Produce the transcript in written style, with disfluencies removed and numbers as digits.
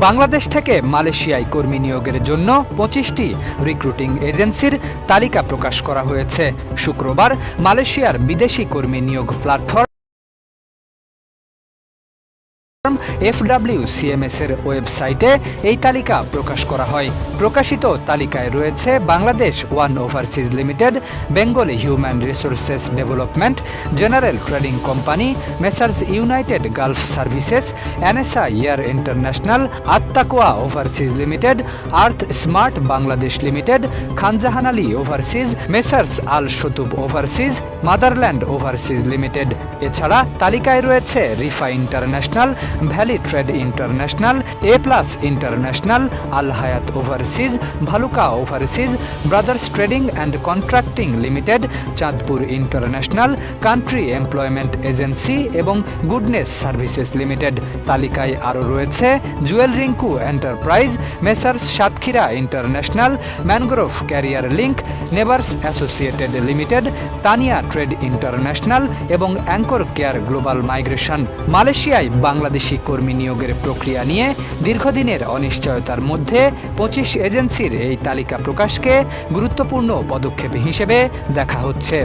বাংলাদেশ থেকে মালয়েশিয়ায় কর্মী নিয়োগের জন্য ২৫টি রিক্রুটিং এজেন্সির তালিকা প্রকাশ করা হয়েছে। শুক্রবার মালয়েশিয়ার বিদেশি কর্মী নিয়োগ প্ল্যাটফর্ম FWCMS এর ওয়েবসাইটে এই তালিকা প্রকাশ করা হয়। প্রকাশিত তালিকায় রয়েছে Bangladesh one overseas limited, Bengali human resources development, general trading company, messrs united gulf services, NSA air international, আত্তাকোয়া overseas limited, earth smart Bangladesh limited, Khanjahan Ali overseas, messrs আল শতুব ওভারসিজ, মাদারল্যান্ড ওভারসিজ লিমিটেড। এছাড়া তালিকায় রয়েছে রিফা international, valley trade international, A plus international, আল হায়াত overseas, Bhaluka overseas, brothers trading and contracting limited, Chandpur international, country employment agency এবং গুডনেস সার্ভিসেস লিমিটেড। তালিকায় আরও রয়েছে Jewel Rinku enterprise, messrs Satkhira international, mangrove career link, neighbours associated limited, Tania trade international এবং anchor care global migration. মালয়েশিয়ায় বাংলাদেশি কর্মী নিয়োগের প্রক্রিয়া নিয়ে দীর্ঘদিনের অনিশ্চয়তার মধ্যে ২৫ এজেন্সির এই তালিকা প্রকাশকে গুরুত্বপূর্ণ পদক্ষেপ হিসেবে দেখা হচ্ছে।